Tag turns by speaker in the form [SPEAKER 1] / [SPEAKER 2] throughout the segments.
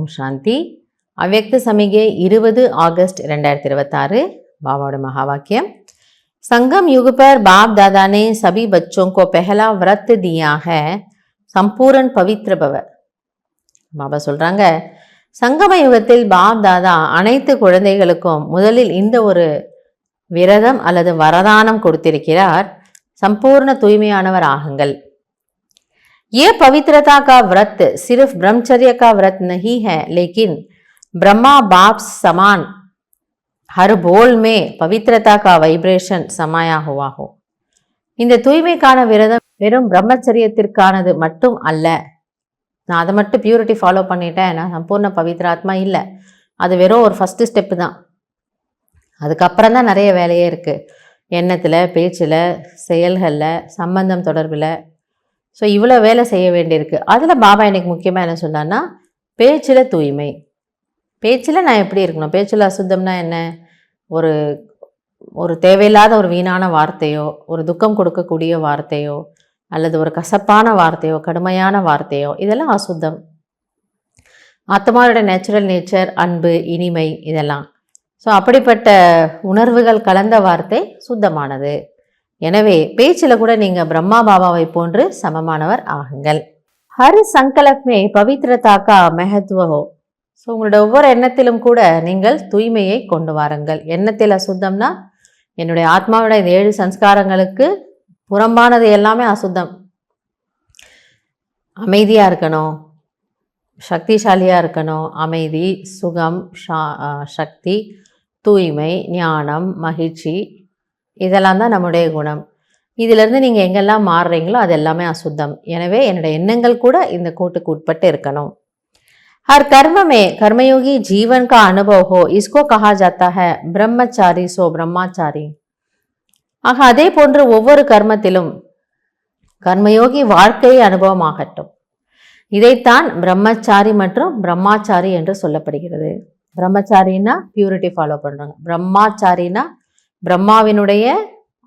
[SPEAKER 1] ஓம் சாந்தி. அவ்யக்த சமிகை 20 अगस्त 2026 बाबा महा वाक्य। संगम युग पर बाप दादा ने सभी बच्चों को पहला व्रत दिया है, संपूर्ण पवित्र भव। பாபா சொல்றாங்க, சங்கம யுகத்தில் பாப் தாதா அனைத்து குழந்தைகளுக்கும் முதலில் இந்த ஒரு விரதம் அல்லது வரதானம் கொடுத்திருக்கிறார், சம்பூர்ண தூய்மையானவர் ஆகுங்கள்। ये पवित्रता का व्रत सिर्फ ब्रह्मचर्य का व्रत नहीं है, लेकिन ब्रह्मा बाप समान हर बोल में पवित्रता का वाइब्रेशन समाया हुआ हो। இந்த தூய்மைக்கான விரதம் வெறும் பிரம்மச்சரியத்திற்கானது மட்டும் அல்ல, நான் அதை மட்டும் பியூரிட்டி ஃபாலோ பண்ணிட்டேன், நான் சம்பூர்ண பவித்ராத்மா இல்லை, அது வெறும் ஒரு ஃபஸ்ட்டு ஸ்டெப்பு தான். அதுக்கப்புறம் தான் நிறைய வேலையே இருக்குது, எண்ணத்தில், பேச்சில், செயல்களில், சம்பந்தம் தொடர்பில். ஸோ இவ்வளோ வேலை செய்ய வேண்டியிருக்கு. அதில் பாபா எனக்கு முக்கியமாக என்ன சொன்னான்னா, பேச்சில் தூய்மை. பேச்சில் நான் எப்படி இருக்கணும்? பேச்சில் அசுத்தம்னா என்ன? ஒரு தேவையில்லாத ஒரு வீணான வார்த்தையோ, ஒரு துக்கம் கொடுக்கக்கூடிய வார்த்தையோ, அல்லது ஒரு கசப்பான வார்த்தையோ, கடுமையான வார்த்தையோ, இதெல்லாம் அசுத்தம். ஆத்மாவோட நேச்சுரல் நேச்சர் அன்பு, இனிமை, இதெல்லாம். ஸோ அப்படிப்பட்ட உணர்வுகள் கலந்த வார்த்தை சுத்தமானது. எனவே பேச்சில் கூட நீங்கள் பிரம்மா பாபாவை போன்று சமமானவர் ஆகுங்கள்। ஹர் சங்கல்பமே பவித்ரதா கா மஹத்வ ஹோ। ஸோ உங்களோட ஒவ்வொரு எண்ணத்திலும் கூட நீங்கள் தூய்மையை கொண்டு வாருங்கள்। எண்ணத்தில் அசுத்தம்னா என்னுடைய ஆத்மாவோட இந்த 7 சம்ஸ்காரங்களுக்கு புறம்பானது எல்லாமே அசுத்தம். அமைதியாக இருக்கணும், சக்திசாலியாக இருக்கணும், அமைதி, சுகம், சக்தி, தூய்மை, ஞானம், மகிழ்ச்சி, இதெல்லாம் தான் நம்முடைய குணம். இதிலிருந்து நீங்கள் எங்கெல்லாம் மாறுறீங்களோ அது எல்லாமே அசுத்தம். எனவே என்னுடைய எண்ணங்கள் கூட இந்த கோட்டுக்கு உட்பட்டு இருக்கணும்। हर कर्म में कर्मयोगी जीवन का अनुभव हो, इसको कहा जाता है ब्रह्मचारी सो ब्रह्माचारी। ஆக அதே போன்று ஒவ்வொரு கர்மத்திலும் கர்மயோகி வாழ்க்கையை அனுபவமாகட்டும், இதைத்தான் பிரம்மச்சாரி மற்றும் பிரம்மாச்சாரி என்று சொல்லப்படுகிறது। பிரம்மச்சாரின்னா பியூரிட்டி ஃபாலோ பண்ணுறாங்க, பிரம்மாச்சாரினா பிரம்மாவினுடைய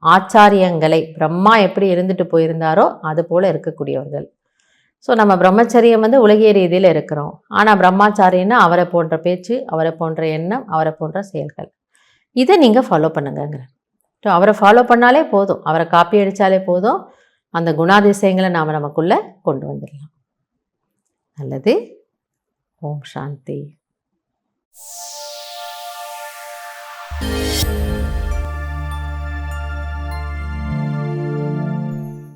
[SPEAKER 1] ஆச்சாரியங்களை, பிரம்மா எப்படி இருந்துட்டு போயிருந்தாரோ அது போல இருக்கக்கூடியவர்கள்। ஸோ நம்ம பிரம்மச்சரியம் உலகிய ரீதியில் இருக்கிறோம், ஆனால் பிரம்மாச்சாரின்னா அவரை போன்ற பேச்சு, அவரை போன்ற எண்ணம், அவரை போன்ற செயல்கள், இதை நீங்கள் ஃபாலோ பண்ணுங்கங்கிற. ஸோ அவரை ஃபாலோ பண்ணாலே போதும், அவரை காப்பி அடித்தாலே போதும், அந்த குணாதிசயங்களை நாம் நமக்குள்ளே கொண்டு வந்துடலாம்। நல்லது. ஓம் சாந்தி.